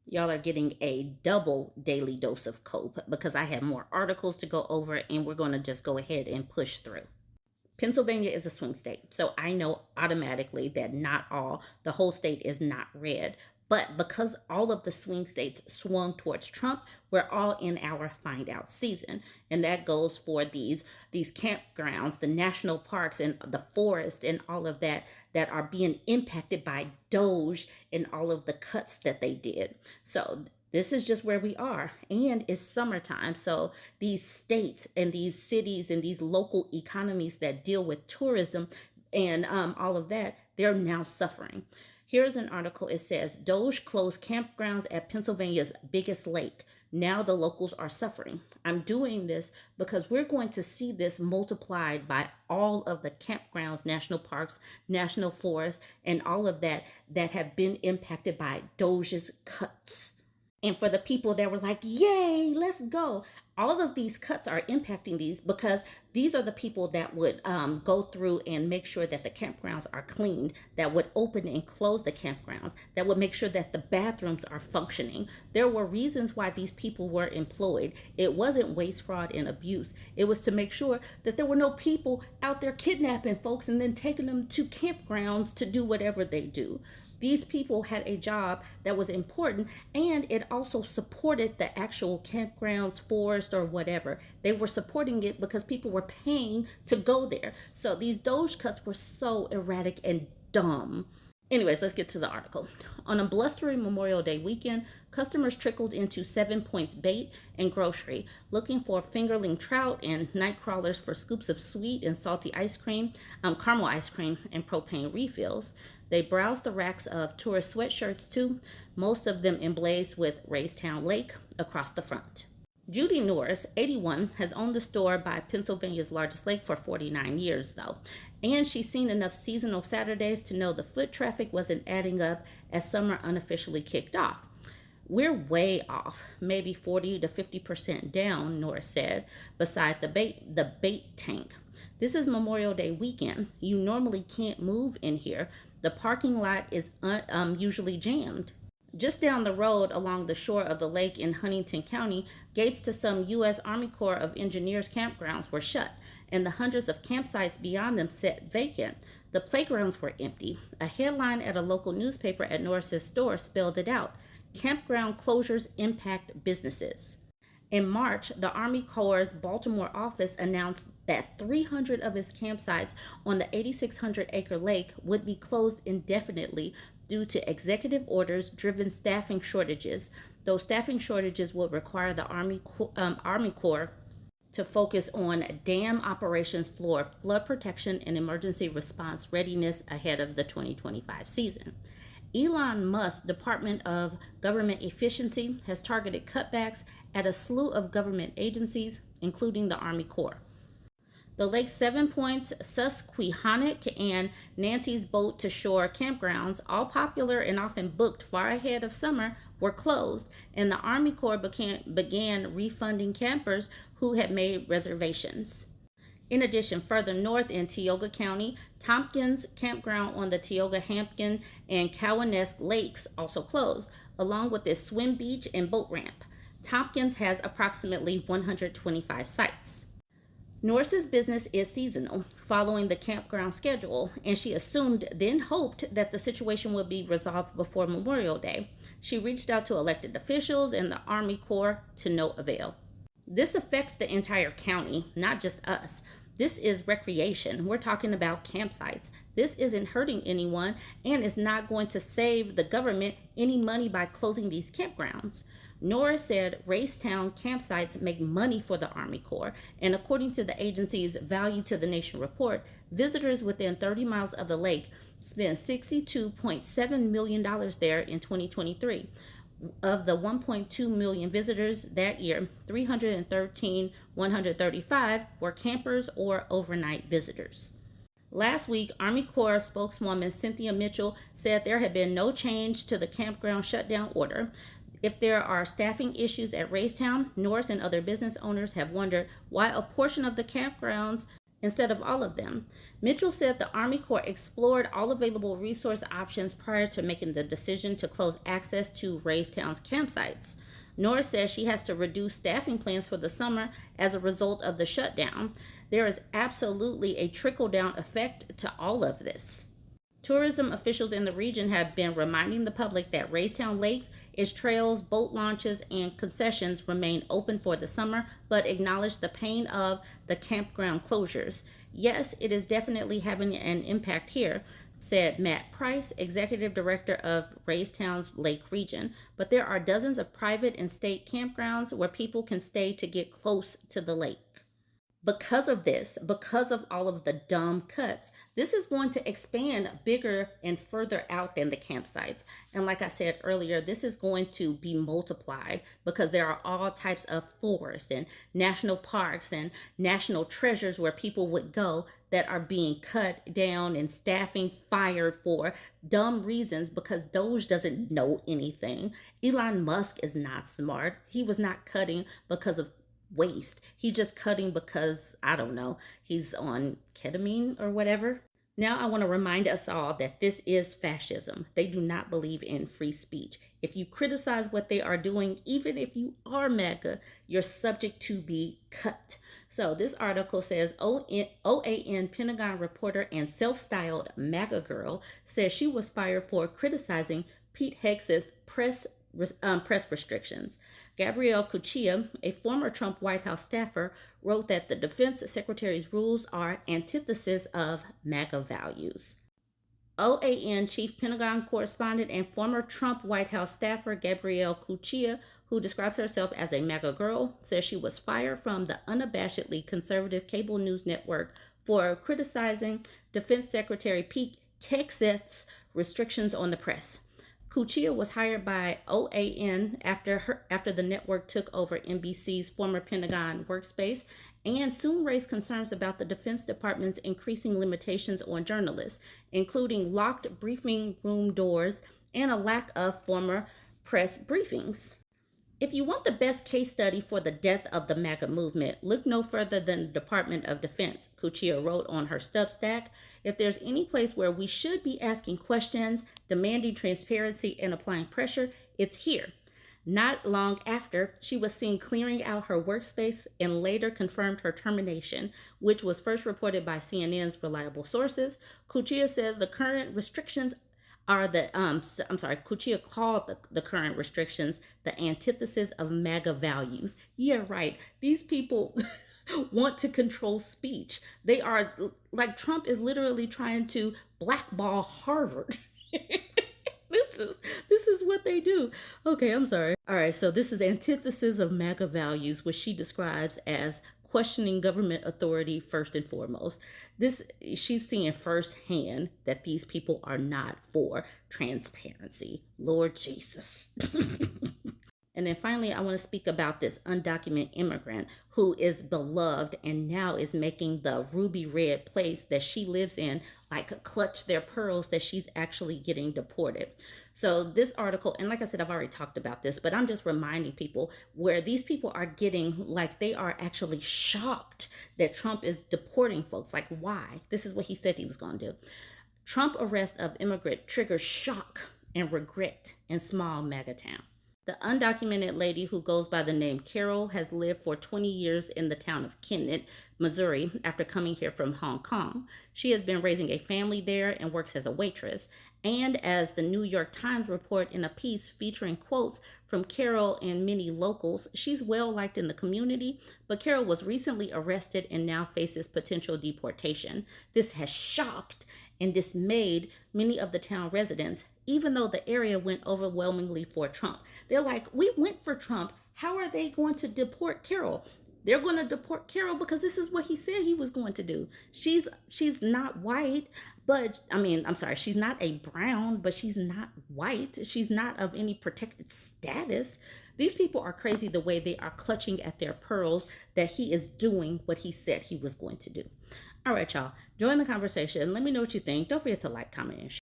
Y'all are getting a double daily dose of cope because I have more articles to go over and we're going to just go ahead and push through. Pennsylvania is a swing state, so I know automatically that the whole state is not red. But because all of the swing states swung towards Trump, we're all in our find out season. And that goes for these campgrounds, the national parks and the forest and all of that are being impacted by Doge and all of the cuts that they did. So this is just where we are, and it's summertime. So these states and these cities and these local economies that deal with tourism and all of that, they're now suffering. Here's an article. It says Doge closed campgrounds at Pennsylvania's biggest lake. Now the locals are suffering. I'm doing this because we're going to see this multiplied by all of the campgrounds, national parks, national forests, and all of that have been impacted by Doge's cuts. And for the people that were like, yay, let's go. All of these cuts are impacting these because these are the people that would go through and make sure that the campgrounds are cleaned, that would open and close the campgrounds, that would make sure that the bathrooms are functioning. There were reasons why these people were employed. It wasn't waste, fraud, and abuse. It was to make sure that there were no people out there kidnapping folks and then taking them to campgrounds to do whatever they do. These people had a job that was important, and it also supported the actual campgrounds, forest, or whatever. They were supporting it because people were paying to go there. So these Doge cuts were so erratic and dumb. Anyways, let's get to the article. On a blustery Memorial Day weekend, customers trickled into 7 Points Bait and Grocery, looking for fingerling trout and night crawlers for scoops of sweet and salty ice cream, caramel ice cream, and propane refills. They browsed the racks of tourist sweatshirts too, most of them emblazed with Raystown Lake across the front. Judy Norris, 81, has owned the store by Pennsylvania's largest lake for 49 years, though, and she's seen enough seasonal Saturdays to know the foot traffic wasn't adding up as summer unofficially kicked off. We're way off, maybe 40 to 50% down, Norris said, beside the bait tank. This is Memorial Day weekend. You normally can't move in here. The parking lot is usually jammed. Just down the road along the shore of the lake in Huntington County, gates to some U.S. Army Corps of Engineers campgrounds were shut, and the hundreds of campsites beyond them sat vacant. The playgrounds were empty. A headline at a local newspaper at Norris's store spelled it out. Campground closures impact businesses. In March, the Army Corps' Baltimore office announced that 300 of its campsites on the 8,600-acre lake would be closed indefinitely due to executive orders driven staffing shortages. Those staffing shortages will require the Army Corps to focus on dam operations, flood protection, and emergency response readiness ahead of the 2025 season. Elon Musk's Department of Government Efficiency has targeted cutbacks at a slew of government agencies, including the Army Corps. The Lake's 7 Points, Susquehannock, and Nancy's Boat to Shore campgrounds, all popular and often booked far ahead of summer, were closed, and the Army Corps began refunding campers who had made reservations. In addition, further north in Tioga County, Tomkins Campground on the Tioga, Hampton, and Cowanesque Lakes also closed, along with its swim beach and boat ramp. Tomkins has approximately 125 sites. Norris's business is seasonal, following the campground schedule, and she then hoped that the situation would be resolved before Memorial Day. She reached out to elected officials and the Army Corps to no avail. This affects the entire county, not just us. This is recreation. We're talking about campsites. This isn't hurting anyone and is not going to save the government any money by closing these campgrounds. Norris said Raystown campsites make money for the Army Corps, and according to the agency's Value to the Nation report, visitors within 30 miles of the lake spent $62.7 million there in 2023. Of the 1.2 million visitors that year, 313,135 were campers or overnight visitors. Last week, Army Corps spokeswoman Cynthia Mitchell said there had been no change to the campground shutdown order. If there are staffing issues at Raystown, Norris and other business owners have wondered why a portion of the campgrounds instead of all of them. Mitchell said the Army Corps explored all available resource options prior to making the decision to close access to Raystown's campsites. Norris says she has to reduce staffing plans for the summer as a result of the shutdown. There is absolutely a trickle-down effect to all of this. Tourism officials in the region have been reminding the public that Raystown Lakes, its trails, boat launches, and concessions remain open for the summer, but acknowledge the pain of the campground closures. Yes, it is definitely having an impact here, said Matt Price, executive director of Raystown's Lake region, but there are dozens of private and state campgrounds where people can stay to get close to the lake. Because of this, because of all of the dumb cuts, this is going to expand bigger and further out than the campsites. And like I said earlier, this is going to be multiplied because there are all types of forests and national parks and national treasures where people would go that are being cut down and staffing fired for dumb reasons because Doge doesn't know anything. Elon Musk is not smart. He was not cutting because of waste. He's just cutting because, I don't know, he's on ketamine or whatever. Now I want to remind us all that this is fascism. They do not believe in free speech. If you criticize what they are doing, even if you are MAGA, you're subject to be cut. So this article says OAN Pentagon reporter and self-styled MAGA Girl says she was fired for criticizing Pete Hegseth's press restrictions. Gabrielle Cuccia, a former Trump White House staffer, wrote that the defense secretary's rules are antithesis of MAGA values. OAN chief Pentagon correspondent and former Trump White House staffer Gabrielle Cuccia, who describes herself as a MAGA girl, says she was fired from the unabashedly conservative cable news network for criticizing Defense Secretary Pete Hegseth's restrictions on the press. Cuccia was hired by OAN after the network took over NBC's former Pentagon workspace and soon raised concerns about the Defense Department's increasing limitations on journalists, including locked briefing room doors and a lack of former press briefings. If you want the best case study for the death of the MAGA movement, look no further than the Department of Defense, Cuccia wrote on her Substack. If there's any place where we should be asking questions, demanding transparency, and applying pressure, it's here. Not long after, she was seen clearing out her workspace and later confirmed her termination, which was first reported by CNN's reliable sources. Cuccia said the current restrictions are Cuccia called the current restrictions the antithesis of MAGA values. Yeah, right. These people want to control speech. They are, like, Trump is literally trying to blackball Harvard. This is what they do. Okay, I'm sorry. All right, so this is antithesis of MAGA values, which she describes as questioning government authority first and foremost. She's seeing firsthand that these people are not for transparency. Lord Jesus. And then finally, I want to speak about this undocumented immigrant who is beloved and now is making the ruby red place that she lives in like clutch their pearls that she's actually getting deported. So this article, and like I said, I've already talked about this, but I'm just reminding people where these people are getting, like, they are actually shocked that Trump is deporting folks. Like, why? This is what he said he was going to do. Trump arrest of immigrant triggers shock and regret in small MAGA town. The undocumented lady who goes by the name Carol has lived for 20 years in the town of Kennett, Missouri, after coming here from Hong Kong. She has been raising a family there and works as a waitress. And as the New York Times report in a piece featuring quotes from Carol and many locals, she's well liked in the community, but Carol was recently arrested and now faces potential deportation. This has shocked and dismayed many of the town residents, even though the area went overwhelmingly for Trump. They're like, we went for Trump. How are they going to deport Carol? They're going to deport Carol because this is what he said he was going to do. She's not white, but she's not a brown, but she's not white. She's not of any protected status. These people are crazy the way they are clutching at their pearls that he is doing what he said he was going to do. All right, y'all. Join the conversation. Let me know what you think. Don't forget to like, comment, and share.